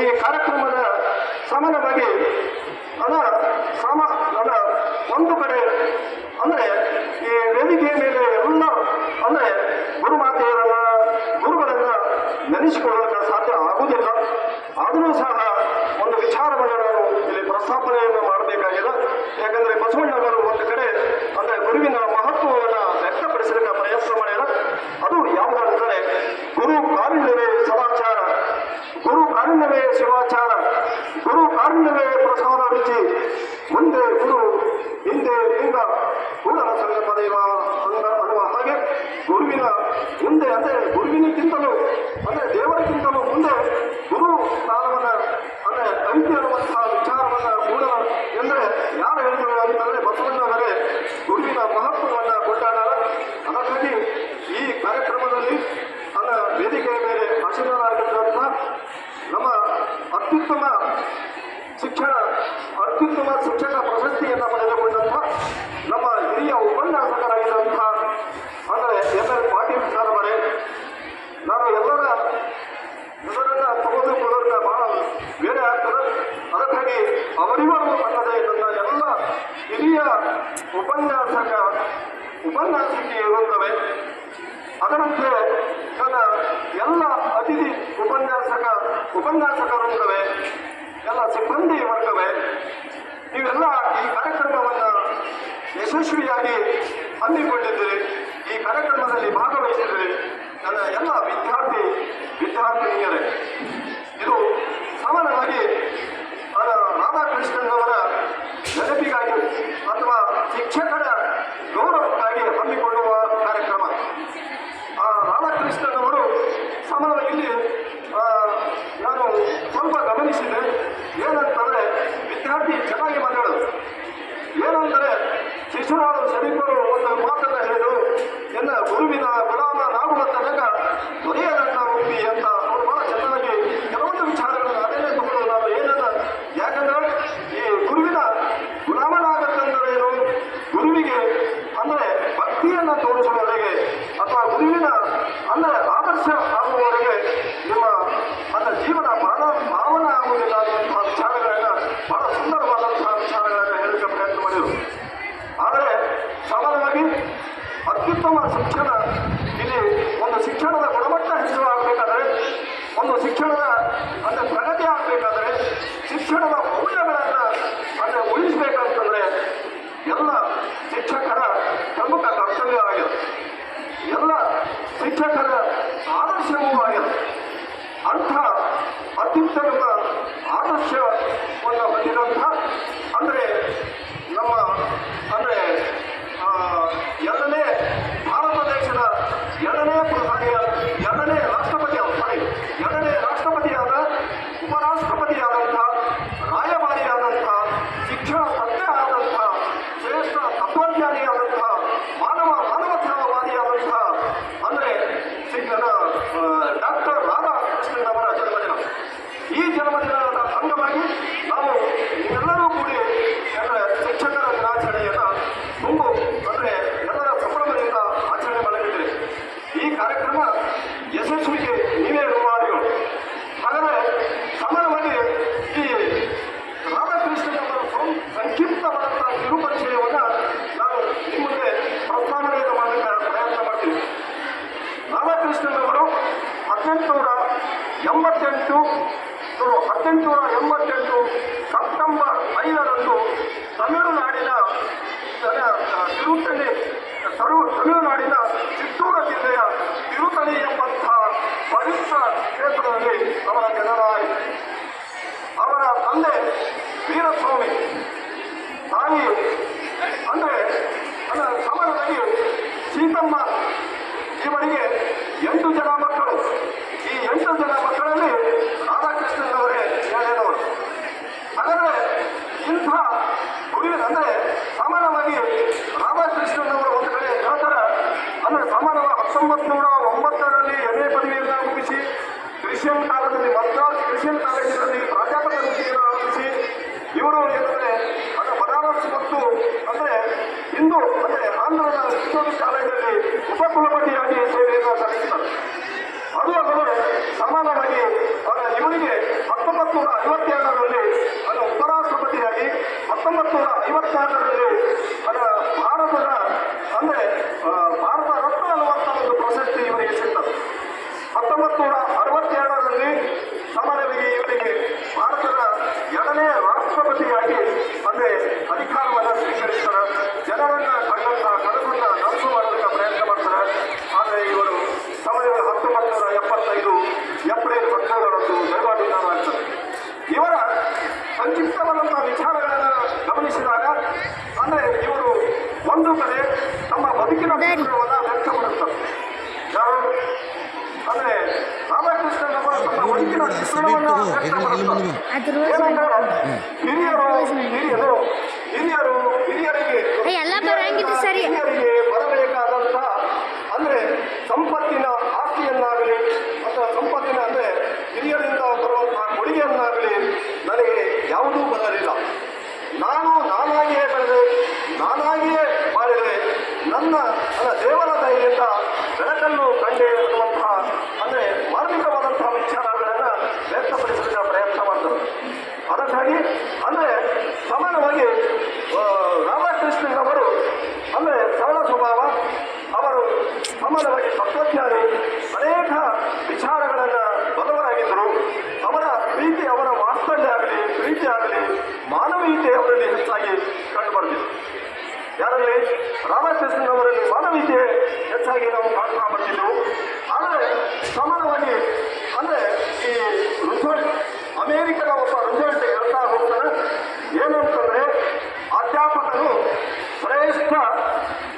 ಈ ಕಾರ್ಯಕ್ರಮದ ಸಮಾನವಾಗಿ ಒಂದು ಕಡೆ ಅಂದರೆ ಈ ವೇದಿಕೆಯ ಮೇಲೆ ಎಲ್ಲ ಅಂದರೆ ಗುರುಮಾತೆಯರನ್ನ ಗುರುಗಳನ್ನ ನೆನೆಸಿಕೊಳ್ಳಲು ಸಾಧ್ಯ ಆಗುವುದಿಲ್ಲ. ಆದರೂ ಸಹ ಒಂದು ವಿಚಾರವನ್ನು ನಾನು ಇಲ್ಲಿ ಪ್ರಸ್ತಾಪನೆಯನ್ನು ಮಾಡಬೇಕಾಗಿದೆ. ಯಾಕಂದರೆ ಬಸವಣ್ಣವರು ಒಂದು ಕಡೆ ಅಂದರೆ ಗುರುವಿನ ಮಹತ್ವವನ್ನು ವ್ಯಕ್ತಪಡಿಸಲಿಕ್ಕೆ ಪ್ರಯತ್ನ ಮಾಡ್ಯಾರ. ಅದು ಯಾವುದಂದರೆ ಗುರು ಕಾರುಣ್ಯವೇ ಸದಾಚಾರ, ಗುರು ಕಾರುಣ್ಯವೇ ಶಿವಾಚಾರ, ಗುರು ಕಾರುಣ್ಯವೇ ಪ್ರಸಾದ ರುಚಿ, ಮುಂದೆ ಗುರು ಹಿಂದೆ ಲಿಂಗ ಕೂಡಲ ಸಂಗಮ ದೈವ ಅನ್ನುವ ಹಾಗೆ ಗುರುವಿನ ಮುಂದೆ ಅಂದರೆ ಗುರುವಿನಕ್ಕಿಂತಲೂ ಅಂದರೆ ದೇವರಿಗಿಂತಲೂ ಮುಂದೆ ಗುರು ಸ್ಥಾನವನ್ನು ಅಂದರೆ ಐತಿ ಅನ್ನುವಂತಹ ವಿಚಾರವನ್ನು ಕೂಡಲ ಎಂದರೆ ಯಾರು ಹೇಳಿದರು ಅಂತಂದರೆ ಬಸವಣ್ಣವರೇ ಗುರುವಿನ ಮಹತ್ವವನ್ನು ಕೊಂಡಾಡಾರ. ಅದಕ್ಕಾಗಿ ಈ ಕಾರ್ಯಕ್ರಮದಲ್ಲಿ ನನ್ನ ವೇದಿಕೆಯ ಮೇಲೆ ಆಶೀರ್ವಾದರಾಗಿದ್ದಂಥ ನಮ್ಮ ಅತ್ಯುತ್ತಮ ಶಿಕ್ಷಕ ಪ್ರಶಸ್ತಿಯನ್ನು ಪಡೆದುಕೊಂಡಂಥ ನಮ್ಮ ಹಿರಿಯ ಉಪನ್ಯಾಸಕರಾಗಿದ್ದಂಥ ಅಂದರೆ ಎಲ್ ಪಾಟೀಲ್ ಸರ್ ಅವರೇ, ನಾನು ಎಲ್ಲರ ಹೆಸರನ್ನು ತಗೊಂಡುಕೊಳ್ಳೋದಕ್ಕೆ ಬಹಳ ಬೇರೆ ಆಗ್ತದೆ. ಅದಕ್ಕಾಗಿ ಅವರಿವರು ಅನ್ನದೇ ನನ್ನ ಎಲ್ಲ ಹಿರಿಯ ಉಪನ್ಯಾಸಕಿಯರುತ್ತವೆ. ಅದರಂತೆ ನನ್ನ ಎಲ್ಲ ಅತಿಥಿ ಉಪನ್ಯಾಸಕರುತ್ತವೆ, ಎಲ್ಲ ಸಿಬ್ಬಂದಿ ವರ್ಗವೇ, ನೀವೆಲ್ಲ ಈ ಕಾರ್ಯಕ್ರಮವನ್ನು ಯಶಸ್ವಿಯಾಗಿ ಹಮ್ಮಿಕೊಂಡಿದ್ದೀರಿ. ಈ ಕಾರ್ಯಕ್ರಮದಲ್ಲಿ ಭಾಗವಹಿಸಿದ್ದೀರಿ. ನನ್ನ ಎಲ್ಲ ವಿದ್ಯಾರ್ಥಿನಿಯರೇ, ಇದು ಸಾಮಾನ್ಯವಾಗಿ ರಾಧಾಕೃಷ್ಣನವರ ನೆನಪಿಗಾಗಿ ಅಥವಾ ಶಿಕ್ಷಕರ ಗೌರವಕ್ಕಾಗಿ ಹಮ್ಮಿಕೊಳ್ಳುವ ಕಾರ್ಯಕ್ರಮ. ರಾಧಾಕೃಷ್ಣನವರು ಸಾಮಾನ್ಯವಾಗಿ ಇಲ್ಲಿ ನಾನು ಸ್ವಲ್ಪ ಗಮನಿಸಿದೆ. ಏನಂತಂದರೆ ವಿದ್ಯಾರ್ಥಿ ಚೆನ್ನಾಗಿ ಮಾತಾಡೋದು. ಏನಂದರೆ ಶಿಶುರಾಳು ಶರೀಫರು ಒಂದು ಮಾತನ್ನು ಹೇಳಿದರು, ಎನ್ನ ಗುರುವಿನ ಗುಲಾಮನಾಗುವ ತನಕ ದೊರೆಯದನ್ನ ಮುಕ್ತಿ ಅಂತ. ಅವರು ಬಹಳ ಚೆನ್ನಾಗಿ ಕೆಲವೊಂದು ವಿಚಾರಗಳನ್ನು ಅದನ್ನೇ ತಗೊಳ್ಳೋದು ನಾನು ಏನನ್ನ. ಯಾಕಂದರೆ ಈ ಗುರುವಿನ ಗುಲಾಮನಾಗತ್ತಂದರೇನು, ಗುರುವಿಗೆ ಅಂದರೆ ಭಕ್ತಿಯನ್ನು ತೋರಿಸುವವರೆಗೆ ಅಥವಾ ಗುರುವಿನ ಅಂದರೆ ಆದರ್ಶ ಆಗುವವರೆಗೆ ನಿಮ್ಮ ಅಂದರೆ ಜೀವನ ಭಾವನೆ ಆಗುವುದಿಲ್ಲ ಅನ್ನುವಂತಹ ವಿಚಾರಗಳನ್ನು ಬಹಳ ಸುಂದರವಾದಂತಹ ವಿಚಾರಗಳನ್ನು ಹೇಳಲಿಕ್ಕೆ ಪ್ರಯತ್ನ ಮಾಡಿದರು. ಆದರೆ ಸಾಮಾನ್ಯವಾಗಿ ಅತ್ಯುತ್ತಮ ಶಿಕ್ಷಣ ಇಲ್ಲಿ ಒಂದು ಶಿಕ್ಷಣದ ಗುಣಮಟ್ಟ ಹೆಚ್ಚಾಗಬೇಕಾದರೆ, ಒಂದು ಶಿಕ್ಷಣದ ಅಂದರೆ ಪ್ರಗತಿ ಆಗಬೇಕಾದರೆ, ಶಿಕ್ಷಣದ ಮೌಲ್ಯಗಳನ್ನು ಅಂದರೆ ಉಳಿಸಬೇಕಂತಂದರೆ ಎಲ್ಲ ಶಿಕ್ಷಕರ ಪ್ರಮುಖ ಕರ್ತವ್ಯವಾಗಿದೆ. ಎಲ್ಲ ಶಿಕ್ಷಕರ ಆದರ್ಶವೂ ಆಗಿದೆ. ಅಂಥ ಅತ್ಯುತ್ತಮ ಆದರ್ಶವನ್ನು ಹೊಂದಿದಂಥ ಅಂದರೆ ನಮ್ಮ ಅಂದರೆ ಎರಡನೇ ಭಾರತ ದೇಶದ ಎರಡನೇ ರಾಷ್ಟ್ರಪತಿಯಾದ ಉಪರಾಷ್ಟ್ರಪತಿಯಾದಂಥ ರಾಯಭಾರಿಯಾದಂಥ ಶಿಕ್ಷಣ ತಜ್ಞ ಆದಂಥ ಶ್ರೇಷ್ಠ ತತ್ವಜ್ಞಾನಿಯಾದಂಥ ಮಾನವತಾವಾದಿಯಾದಂಥ ಅಂದರೆ ಡಾಕ್ಟರ್ ರಾಧಾಕೃಷ್ಣನವರ ಜನ್ಮದಿನ. ಈ ಜನ್ಮದಿನದ ಅಂಗವಾಗಿ ನಾವು ಎಲ್ಲರೂ ಕೂಡಿ ಶಿಕ್ಷಕರ ದಿನಾಚರಣೆಯನ್ನು ಅಂದರೆ ಎಲ್ಲರ ಸಂಭ್ರಮದಿಂದ ಆಚರಣೆ ಮಾಡಲಿದ್ದೇವೆ. ಈ ಕಾರ್ಯಕ್ರಮ ಯಶಸ್ವಿಗೆ ನೀವೇ ಋಣಿಗಳು. ಹಾಗಾದರೆ ಸಮಾನವಾಗಿ ಈ ರಾಧಾಕೃಷ್ಣನವರ ಸಂಕ್ಷಿಪ್ತವಾದಂತಹ ಕಿರುಪರಿಚಯವನ್ನು ನಾನು ನಿಮಗೆ ಪ್ರಸ್ತಾವನೆಯನ್ನು ಮಾಡಲಿಕ್ಕೆ ಪ್ರಯತ್ನ ಮಾಡ್ತೀನಿ. ರಾಧಾಕೃಷ್ಣನವರು 1888 ಸೆಪ್ಟೆಂಬರ್ 5ರಂದು ತಮಿಳುನಾಡಿನ ಚಿತ್ತೂರು ಜಿಲ್ಲೆಯ ತಿರುತಣಿ ಎಂಬಂತಹ ಪವಿತ್ರ ಕ್ಷೇತ್ರದಲ್ಲಿ ಅವರ ಜನರಾಯಿತು. ಅವರ ತಂದೆ ವೀರಸ್ವಾಮಿ, ತಾಯಿ ಅಂದರೆ ಸಮಾನವಾಗಿ ಸೀತಮ್ಮ. ಇವರಿಗೆ 8 ಜನ ಮಕ್ಕಳು. ಈ 8 ಜನ ಮಕ್ಕಳಲ್ಲಿ ರಾಧಾಕೃಷ್ಣನವರೇ 7ನೇದವರು. ಹಾಗಾದರೆ ಇಂಥ ಗುರುವಿನ ಅಂದರೆ ಸಾಮಾನ್ಯವಾಗಿ ರಾಧಾಕೃಷ್ಣನವರು ಒಂದು ಕಡೆ ಹೇಳ್ತಾರೆ ಅಂದರೆ ಸಾಮಾನ್ಯವಾಗಿ 1909ರಲ್ಲಿ MA ಪದವಿಯನ್ನು ಮುಗಿಸಿ ಕ್ರಿಶ್ಚಿಯನ್ ಕಾಲದಲ್ಲಿ ಮದ್ರಾಸ್ ಕ್ರಿಶ್ಚಿಯನ್ ಕಾಲೇಜಿನಲ್ಲಿ ಪ್ರಾಧ್ಯಾಪಕ ವೃತ್ತಿಯನ್ನು ಆರಂಭಿಸಿ ಇವರು ಏನಂದರೆ ಬನಾರಸ್ ಮತ್ತು ಅಂದರೆ ಹಿಂದೂ ಅಂದರೆ ಆಂಧ್ರದ ಹಿಂದೂ ಕಾಲೇಜಲ್ಲಿ ಉಪಕುಲಪತಿಯಾಗಿ ಸೇವೆಯನ್ನು ಸಲ್ಲಿಸಿದರು. ಅದು ಅಲ್ಲದೆ ಸಮಾನವಾಗಿ ಇವರಿಗೆ 19 1952ರಲ್ಲಿ ಅದು ಉಪರಾಷ್ಟ್ರಪತಿಯಾಗಿ 1954ರಲ್ಲಿ ಅದು ಭಾರತದ ಅಂದರೆ ಭಾರತ ರತ್ನ ಅನ್ನುವಂಥ ಒಂದು ಪ್ರಶಸ್ತಿ ಇವರಿಗೆ ಸಿಗ್ತದೆ. 1962ರಲ್ಲಿ ಸಾಮಾನ್ಯವಾಗಿ ಇವರಿಗೆ ಭಾರತದ 2ನೇ ರಾಷ್ಟ್ರಪತಿಯಾಗಿ ಅಂದರೆ ಅಧಿಕಾರವನ್ನು ಸ್ವೀಕರಿಸ್ತಾರೆ. ಜನರನ್ನ ಕಂಡಂತ ಕನಸನ್ನ ನನಸು ಮಾಡೋದಕ್ಕೆ ಪ್ರಯತ್ನ ಮಾಡ್ತಾರೆ. ಆದರೆ ಇವರು ಸಾಮಾನ್ಯವಾಗಿ 1975 ಏಪ್ರಿಲ್ 17ರಂದು ದೈವಾಧೀನರಾಗ್ತಾರೆ. ಇವರ ಸಂಕ್ಷಿಪ್ತವಾದಂತಹ ವಿಚಾರಗಳನ್ನು ಗಮನಿಸಿದಾಗ ಅಂದ್ರೆ ಇವರು ಒಂದು ಕಡೆ ತಮ್ಮ ಬದುಕಿನ ಚಿತ್ರವನ್ನು ವ್ಯಕ್ತಪಡಿಸ್ತಾರೆ. ಯಾರು ಅಂದ್ರೆ ರಾಧಾಕೃಷ್ಣನ್ ಅವರು ತಮ್ಮ ಬದುಕಿನ ಚಿತ್ರಣವನ್ನು ವ್ಯಕ್ತಪಡಿಸ್ತಾರೆ. ಏನಂದ್ರೆ ಹಿರಿಯರಿಗೆ ಬರಬೇಕಾದಂತ ಅಂದ್ರೆ ಸಂಪತ್ತಿನ ಆಸ್ತಿಯನ್ನಾಗಲಿ ಅಥವಾ ಸಂಪತ್ತಿನ ಅಂದ್ರೆ ಹಿರಿಯರಿಂದ ಬರುವಂತಹ ಕೊಡುಗೆಯನ್ನಾಗಲಿ ನನಗೆ ಯಾವುದೂ ಬರಲಿಲ್ಲ. ನಾನಾಗಿಯೇ ಬೆಳೆದೆ, ನಾನಾಗಿಯೇ ಮಾಡಿದೆ, ನನ್ನ ದೇವರ ದಯೆಯಿಂದ ಬೆಳಕನ್ನು ಕಂಡೆ ಅನ್ನುವಂತಹ ಅಂದರೆ ಮಾರ್ಮಿಕವಾದಂತಹ ವಿಚಾರಗಳನ್ನು ವ್ಯಕ್ತಪಡಿಸಲಿಕ್ಕೆ ಪ್ರಯತ್ನ ಮಾಡ್ತಾರೆ. ಅದಕ್ಕಾಗಿ ಅಂದರೆ ಸಮಾನವಾಗಿ ರಾಧಾಕೃಷ್ಣನ್ ಅವರು ಅಂದರೆ ಸರಳ ಸ್ವಭಾವ, ಅವರು ಸಮಾನವಾಗಿ ತತ್ವಜ್ಞಾನಿ, ಅನೇಕ ವಿಚಾರಗಳನ್ನು ಬದಲಾಗಿದ್ದರು. ಅವರ ಪ್ರೀತಿ, ಅವರ ವಾತ್ಸಲ್ಯ ಆಗಲಿ, ಪ್ರೀತಿ ಆಗಲಿ, ಮಾನವೀಯತೆ ಅವರಲ್ಲಿ ಹೆಚ್ಚಾಗಿ ಕಂಡುಬರ್ತಿತ್ತು. ಯಾರಲ್ಲಿ? ರಾಧಾಕೃಷ್ಣನ್ ಅವರಲ್ಲಿ ಮಾನವೀಯತೆ ಹೆಚ್ಚಾಗಿ ನಾವು ಕಾಣ್ತಾ ಬರ್ತಿದ್ದೆವು. ಆದರೆ ಸಮಾನವಾಗಿ ಅಂದರೆ ಈ ರಿಸಲ್ಟ್ ಅಮೇರಿಕದ ಒಬ್ಬ ರಿಸಲ್ಟ್ ಹೇಳ್ತಾ ಹೋಗ್ತಾರೆ. ಏನಂತಂದ್ರೆ ಅಧ್ಯಾಪಕರು ಶ್ರೇಷ್ಠ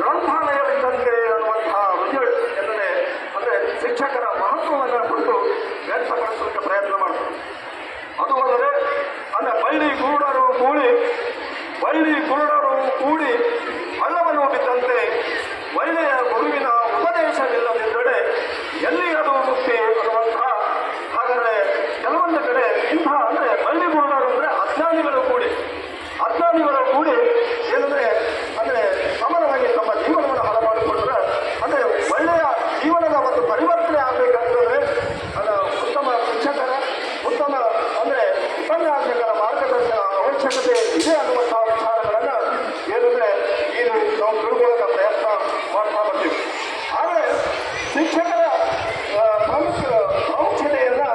ಗ್ರಂಥಾಲಯವಿದ್ದಂತೆ ಅನ್ನುವಂತಹ ರಿಸಲ್ಟ್ ಎಂದರೆ ಅಂದರೆ ಶಿಕ್ಷಕರ ಮಹತ್ವವನ್ನು ಕುರಿತು ವ್ಯಕ್ತಪಡಿಸಲಿಕ್ಕೆ ಪ್ರಯತ್ನ ಮಾಡ್ತಾರೆ. ಅದು ಅಲ್ಲದೆ ಅಂದರೆ ಬಳ್ಳಿ ಕುರುಡರು ಕೂಡಿ ಹಳ್ಳವನ್ನು ಬಿದ್ದಂತೆ ಒಳ್ಳೆಯ ಗುರುವಿನ ಉಪದೇಶವಿಲ್ಲದಿದ್ದರೆ ಎಲ್ಲಿ ಅದು ಮುಕ್ತಿ ಅನ್ನುವಂತಹ. ಹಾಗಾದರೆ ಕೆಲವೊಂದು ಕಡೆ ಇಂತಹ ಅಂದರೆ ಬಳ್ಳಿ ಕುರುಡರು ಅಂದರೆ ಅಜ್ಞಾನಿಗಳು ಕೂಡಿ ಏನಂದ್ರೆ ಅಂದರೆ ಸಮಾನವಾಗಿ ತಮ್ಮ ಜೀವನವನ್ನು ಹಾಳು ಮಾಡಿಕೊಂಡ್ರೆ ಅಂದರೆ ಒಳ್ಳೆಯ ಜೀವನದ ಒಂದು ಪರಿವರ್ತನೆ ಆಗಬೇಕಂತಂದ್ರೆ ಉತ್ತಮ ಶಿಕ್ಷಕರ, ಉತ್ತಮ ಅಂದರೆ ಉಪನ್ಯಾಸಕರ ಮಾರ್ಗದರ್ಶನ ಅವಶ್ಯಕತೆ ಇದೆ ಅನ್ನುವಂತಹ ವಿಚಾರಗಳನ್ನು ಏನಂದ್ರೆ ಈಗ ನಾವು ತಿಳ್ಕೊಳ್ಳೋಕೆ ಪ್ರಯತ್ನ ಮಾಡ್ತಾ ಬರ್ತೀವಿ. ಆದರೆ ಶಿಕ್ಷಕರ ಪ್ರಾಮುಖ್ಯತೆಯನ್ನು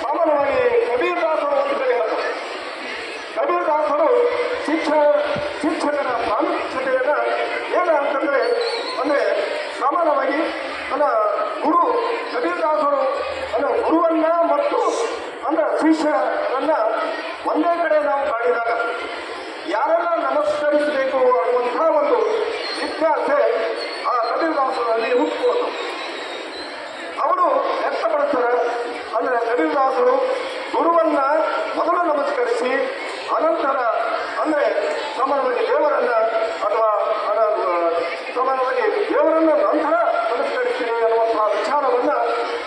ಸಾಮಾನ್ಯವಾಗಿ ಕಬೀರ್ ದಾಸರು ಒಂದು ಕಡೆ ಹೇಳ್ತಾರೆ. ಕಬೀರ್ ದಾಸರು ಶಿಕ್ಷಕರ ಪ್ರಾಮುಖ್ಯತೆಯನ್ನು ಏನು ಅಂತಂದರೆ ಅಂದರೆ ಸಾಮಾನ್ಯವಾಗಿ ಗುರು ಕಬೀರ್ ದಾಸರು ಗುರುವನ್ನ ಮತ್ತು ಅಂದರೆ ಶಿಷ್ಯರನ್ನ ಒಂದೇ ಕಡೆ ನಾವು ಕಾಣಿದಾಗ ಯಾರೆಲ್ಲ ನಮಸ್ಕರಿಸಬೇಕು ಅನ್ನುವಂತಹ ಒಂದು ಜಿಜ್ಞಾಸೆ ಆ ಕಬೀರ್ ದಾಸರಲ್ಲಿ ಹುಟ್ಟುವುದು ಅವರು ವ್ಯಕ್ತಪಡಿಸ್ತಾರೆ. ಅಂದರೆ ಕಬೀರ್ ದಾಸರು ಗುರುವನ್ನ ಮೊದಲು ನಮಸ್ಕರಿಸಿ ಅನಂತರ ಅಂದರೆ ಸಮಾನವಾಗಿ ದೇವರನ್ನ ಅಥವಾ ಸಮಾನವಾಗಿ ದೇವರನ್ನ ನಂತರ ನಮಸ್ಕರಿಸ್ತೀನಿ ಅನ್ನುವಂತಹ ವಿಚಾರವನ್ನ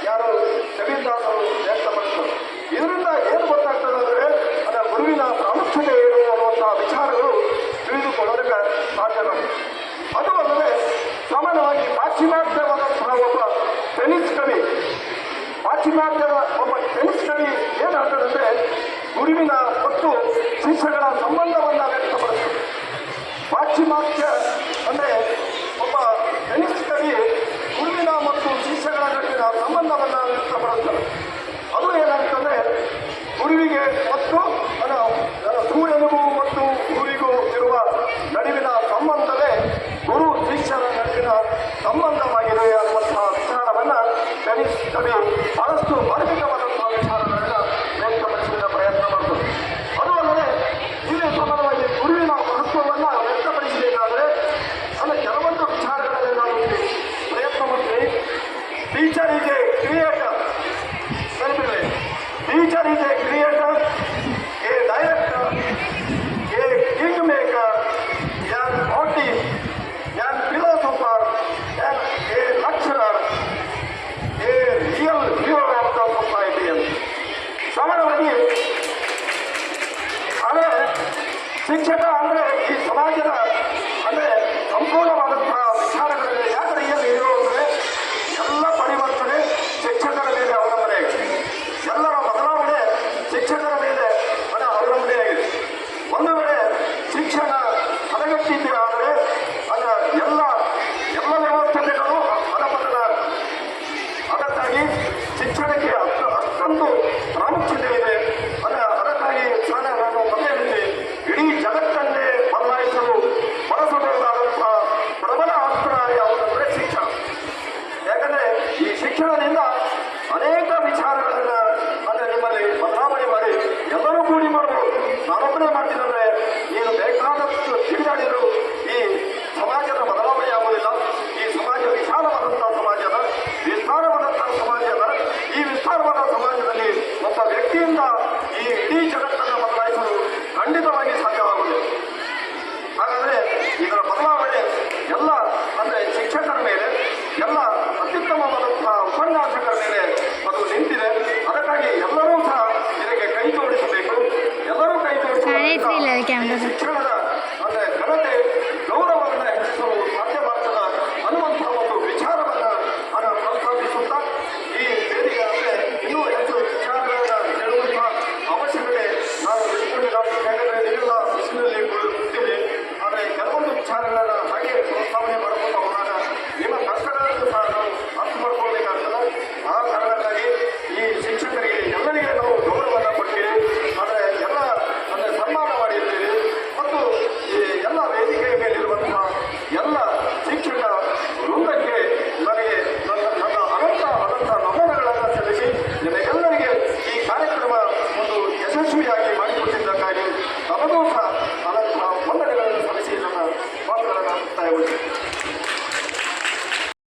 ಯಾರು ಕಬೀರ್ ದಾಸರು ವ್ಯಕ್ತಪಡಿಸ್ತಾರೆ. ಇದರಿಂದ ಏನು ಗೊತ್ತಾಗ್ತದೆ ಅಂದರೆ ಗುರುವಿನ ಪ್ರಾಮುಖ್ಯತೆ ಏನು ಅನ್ನುವಂತಹ ವಿಚಾರಗಳು ತಿಳಿದುಕೊಳ್ಳೋದಕ್ಕೆ ಸಾಧ್ಯವಾಗಿದೆ. ಅದು ಅಲ್ಲದೆ ಸಾಮಾನ್ಯವಾಗಿ ಪಾಶ್ಚಿಮಾತ್ಯವಾದಂತಹ ಒಬ್ಬ ಟೆನಿಸ್ ಕವಿ ಏನು ಹೇಳ್ತದಂದ್ರೆ ಗುರುವಿನ ಮತ್ತು ಶಿಷ್ಯಗಳ ಸಂಬಂಧವನ್ನು ವ್ಯಕ್ತಪಡಿಸ್ತದೆ. ಪಾಶ್ಚಿಮಾತ್ಯ ಅಂದರೆ ಒಬ್ಬ ಟೆನಿಸ್ ಕವಿ ಗುರುವಿನ ಮತ್ತು ಶಿಷ್ಯಗಳ ನಡುವಿನ ಸಂಬಂಧವನ್ನು ವ್ಯಕ್ತಪಡಿಸ್ತಾರೆ. ಅದು ಏನಾಗ್ತದೆ ಗುರುವಿಗೆ ಮತ್ತು ಸೂರ್ಯನಿಗೂ ಮತ್ತು ಗುರುವಿಗೂ ಇರುವ ನಡುವಿನ ಸಂಬಂಧವೇ ಗುರು ಶಿಷ್ಯರ ನಡುವಿನ ಸಂಬಂಧವಾಗಿದೆ ಅನ್ನುವಂತಹ ವಿಚಾರವನ್ನು ಟೆನಿಸ್ ಕವಿ ಬಹಳಷ್ಟು ಮಾರ್ಮಿಕವಾದಂತಹ ವಿಚಾರಗಳನ್ನು ವ್ಯಕ್ತಪಡಿಸಿದ ಪ್ರಯತ್ನ ಮಾಡ್ತದೆ. ಅದು ಅಲ್ಲದೆ ಇಲ್ಲಿ ಸಮಾನವಾಗಿ ಗುರುವಿನ ಮಹತ್ವವನ್ನು ವ್ಯಕ್ತಪಡಿಸಬೇಕಾದರೆ ಕೆಲವೊಂದು ವಿಚಾರಗಳಲ್ಲಿ ನಾವು ಪ್ರಯತ್ನ ಮಾಡ್ತೀವಿ. Teacher is A creator, teacher is A creator, A director, A king maker, on artist, on philosopher, on A lecturer, A real hero of the society ಅಂತ ಸಮಾನವಾಗಿ. ಆದರೆ ಶಿಕ್ಷಕ ಅಂದರೆ ಈ ಸಮಾಜದ ಅಂದರೆ ಸಂಪೂರ್ಣವಾದಂತಹ ವಿಚಾರಗಳಲ್ಲಿ ಯಾಕೆ ರಿಯಲ್ ಹೀರೋ ಅಂದರೆ ಎಲ್ಲ ಪರಿವರ್ತನೆ ಶಿಕ್ಷಕರ ಮೇಲೆ ಅವಲಂಬನೆ, ಎಲ್ಲರ ಬದಲಾವಣೆ ಶಿಕ್ಷಕರ ಕಲ್ಪನೆ ಮಾಡ್ತೀನಂದ್ರೆ ನೀನು ಬೇಕಾದಷ್ಟು ತಿರುಗಾಡಿದ್ರು ಈ ಸಮಾಜದ ಬದಲಾವಣೆ ಆಗುವುದಿಲ್ಲ. ಈ ಸಮಾಜ ವಿಶಾಲವಾದಂತಹ ಸಮಾಜದ ವಿಸ್ತಾರವಾದಂತಹ ಸಮಾಜದ ಈ ವಿಸ್ತಾರವಾದ ಸಮಾಜದಲ್ಲಿ ಒಬ್ಬ ವ್ಯಕ್ತಿಯಿಂದ ಈ ಇಡೀ ಜಗತ್ತು